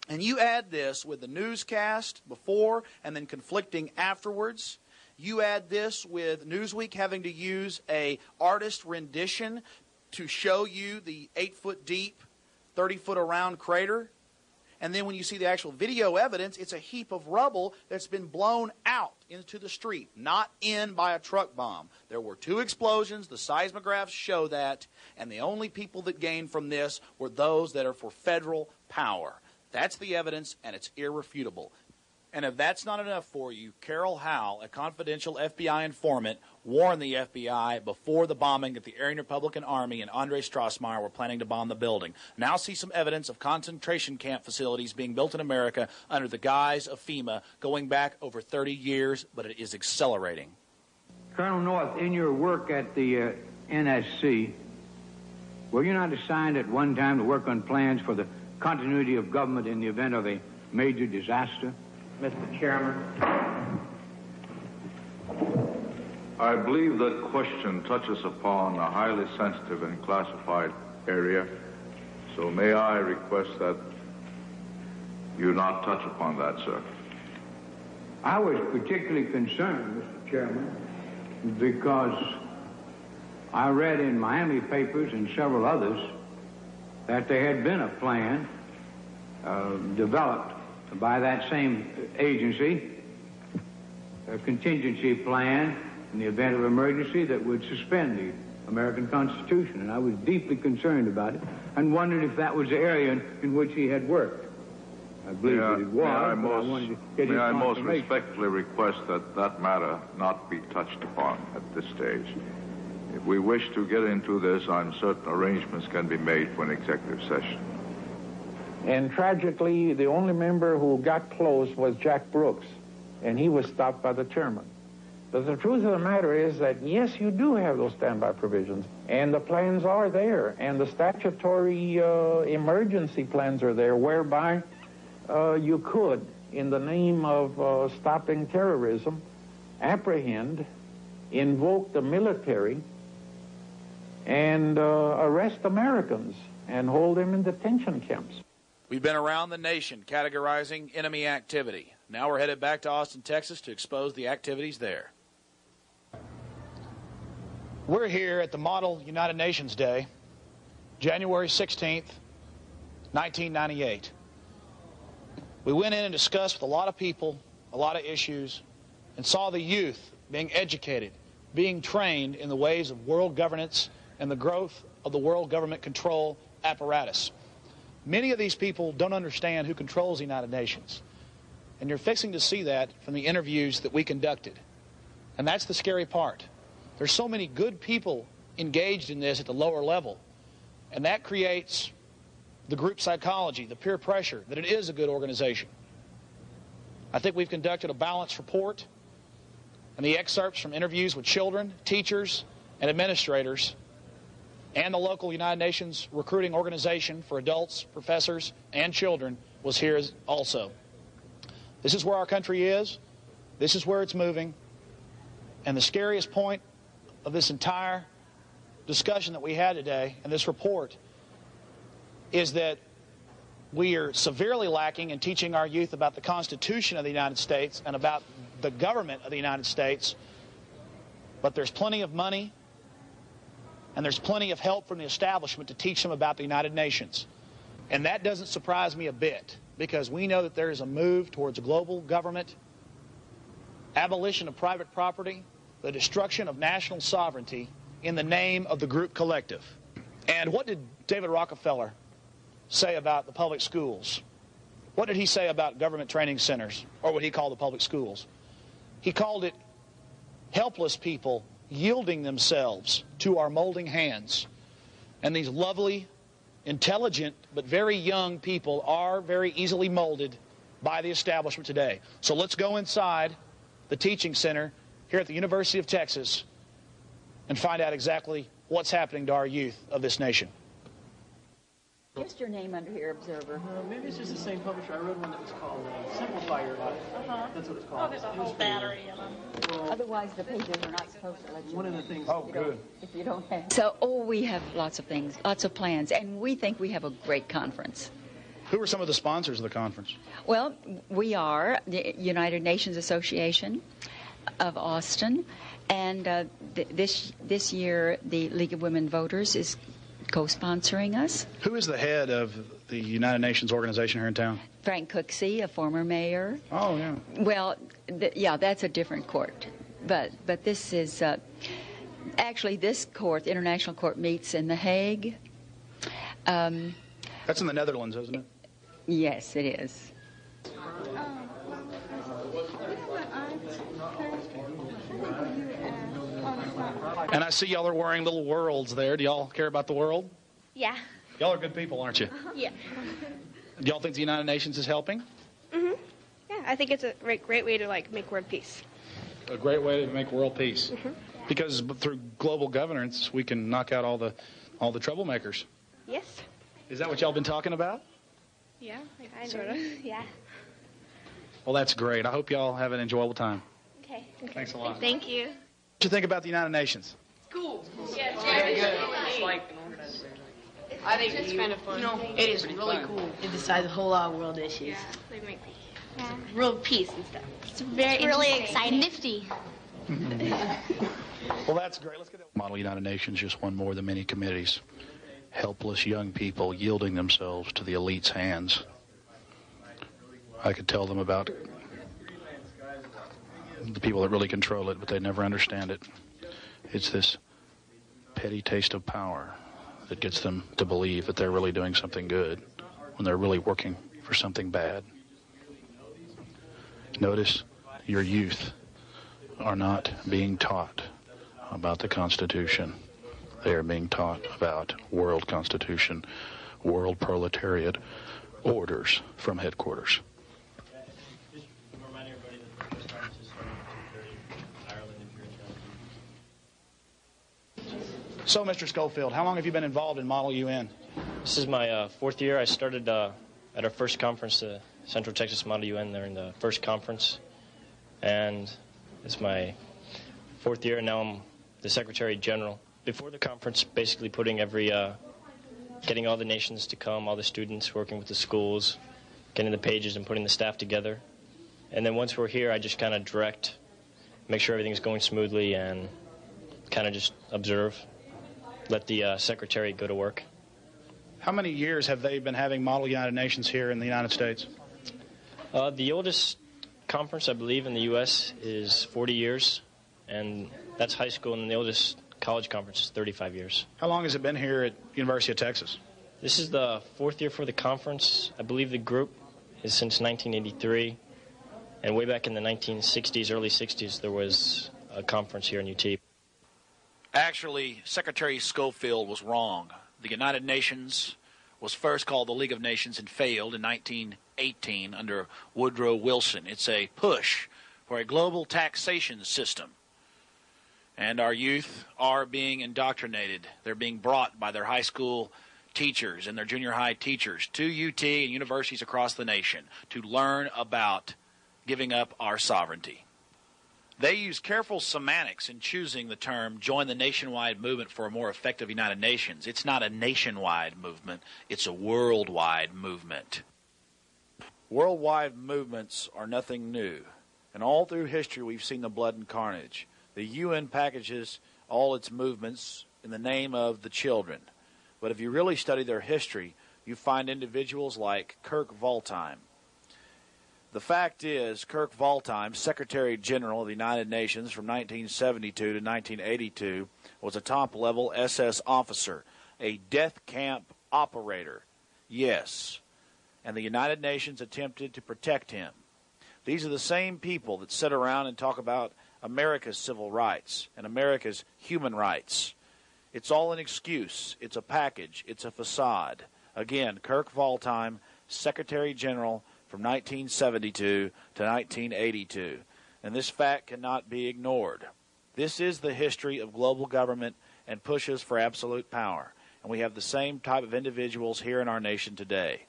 And you add this with the newscast before and then conflicting afterwards. You add this with Newsweek having to use a artist rendition to show you the 8-foot deep, 30-foot around crater. And then when you see the actual video evidence, it's a heap of rubble that's been blown out into the street, not in by a truck bomb. There were 2 explosions. The seismographs show that. And the only people that gained from this were those that are for federal power. That's the evidence, and it's irrefutable. And if that's not enough for you, Carol Howell, a confidential FBI informant, warned the FBI before the bombing that the Aryan Republican Army and Andre Strassmeyer were planning to bomb the building. Now see some evidence of concentration camp facilities being built in America under the guise of FEMA going back over 30 years, but it is accelerating. Colonel North, in your work at the NSC, were you not assigned at one time to work on plans for the continuity of government in the event of a major disaster? Mr. Chairman. I believe that question touches upon a highly sensitive and classified area, so may I request that you not touch upon that, sir. I was particularly concerned, Mr. Chairman, because I read in Miami papers and several others that there had been a plan developed by that same agency, a contingency plan in the event of emergency that would suspend the American Constitution. And I was deeply concerned about it and wondered if that was the area in which he had worked. I believe that it was, may I most respectfully request that that matter not be touched upon at this stage. If we wish to get into this, I'm certain arrangements can be made for an executive session. And tragically, the only member who got close was Jack Brooks, and he was stopped by the chairman. But the truth of the matter is that, yes, you do have those standby provisions, and the plans are there, and the statutory emergency plans are there, whereby you could, in the name of stopping terrorism, apprehend, invoke the military, and arrest Americans and hold them in detention camps. We've been around the nation categorizing enemy activity. Now we're headed back to Austin, Texas to expose the activities there. We're here at the Model United Nations Day, January 16th, 1998. We went in and discussed with a lot of people, a lot of issues, and saw the youth being educated, being trained in the ways of world governance and the growth of the world government control apparatus. Many of these people don't understand who controls the United Nations. And you're fixing to see that from the interviews that we conducted. And that's the scary part. There's so many good people engaged in this at the lower level. And that creates the group psychology, the peer pressure, that it is a good organization. I think we've conducted a balanced report. And the excerpts from interviews with children, teachers, and administrators, and the local United Nations recruiting organization for adults, professors, and children was here also. This is where our country is. This is where it's moving. And the scariest point of this entire discussion that we had today and this report is that we are severely lacking in teaching our youth about the Constitution of the United States and about the government of the United States. But there's plenty of money and there's plenty of help from the establishment to teach them about the United Nations. And that doesn't surprise me a bit, because we know that there is a move towards global government, abolition of private property, the destruction of national sovereignty in the name of the group collective. And what did David Rockefeller say about the public schools? What did he say about government training centers, or what he called the public schools? He called it helpless people yielding themselves to our molding hands. And these lovely, intelligent, but very young people are very easily molded by the establishment today. So let's go inside the teaching center here at the University of Texas and find out exactly what's happening to our youth of this nation. What's your name under here, Observer? Maybe it's just the same publisher. I read one that was called Simplify Your Life. That's what it's called. Oh, there's a whole battery of them. Well, otherwise, the pages are not supposed to let you. One of the things. Oh, good. If you don't have. So, we have lots of things, lots of plans, and we think we have a great conference. Who are some of the sponsors of the conference? Well, we are the United Nations Association of Austin, and this year the League of Women Voters is co-sponsoring us. Who is the head of the United Nations organization here in town? Frank Cooksey, a former mayor. Oh, yeah. Well, yeah, that's a different court. But this is, actually this court, the International Court, meets in The Hague. That's in the Netherlands, isn't it? Yes, it is. And I see y'all are wearing little worlds there. Do y'all care about the world? Yeah. Y'all are good people, aren't you? Yeah. Do y'all think the United Nations is helping? Yeah, I think it's a great way to make world peace. A great way to make world peace. Because through global governance, we can knock out all the troublemakers. Yes. Is that what y'all been talking about? Yeah, sort of. Yeah. Well, that's great. I hope y'all have an enjoyable time. Okay. Thanks a lot. Thank you. What do you think about the United Nations? Cool. Yeah, Very good. It's like an organization. I think it's kind of fun. It is really cool. It decides a whole lot of world issues. Yeah, they make World peace and stuff. It's really exciting. Nifty. Well, that's great. Let's get that. Model United Nations, just one more than many committees. Helpless young people yielding themselves to the elite's hands. I could tell them about the people that really control it, but they never understand it. It's this petty taste of power that gets them to believe that they're really doing something good when they're really working for something bad. Notice your youth are not being taught about the Constitution. They are being taught about world constitution, world proletariat, orders from headquarters. So, Mr. Schofield, how long have you been involved in Model UN? This is my fourth year. I started at our first conference, the Central Texas Model UN, during the first conference. And it's my fourth year, and now I'm the Secretary General. Before the conference, basically putting getting all the nations to come, all the students, working with the schools, getting the pages and putting the staff together. And then once we're here, I just kind of direct, make sure everything's going smoothly, and kind of just observe, let the secretary go to work. How many years have they been having Model United Nations here in the United States? The oldest conference, I believe, in the U.S. is 40 years, and that's high school, and the oldest college conference is 35 years. How long has it been here at University of Texas? This is the fourth year for the conference. I believe the group is since 1983, and way back in the 1960s, early 60s, there was a conference here in UT. Actually, Secretary Schofield was wrong. The United Nations was first called the League of Nations and failed in 1918 under Woodrow Wilson. It's a push for a global taxation system. And our youth are being indoctrinated. They're being brought by their high school teachers and their junior high teachers to UT and universities across the nation to learn about giving up our sovereignty. They use careful semantics in choosing the term join the nationwide movement for a more effective United Nations. It's not a nationwide movement. It's a worldwide movement. Worldwide movements are nothing new. And all through history we've seen the blood and carnage. The UN packages all its movements in the name of the children. But if you really study their history, you find individuals like Kirk Waldheim. The fact is, Kirk Waldheim, Secretary General of the United Nations from 1972 to 1982, was a top-level SS officer, a death camp operator. Yes, and the United Nations attempted to protect him. These are the same people that sit around and talk about America's civil rights and America's human rights. It's all an excuse. It's a package. It's a facade. Again, Kirk Waldheim, Secretary General from 1972 to 1982. And this fact cannot be ignored. This is the history of global government and pushes for absolute power. And we have the same type of individuals here in our nation today.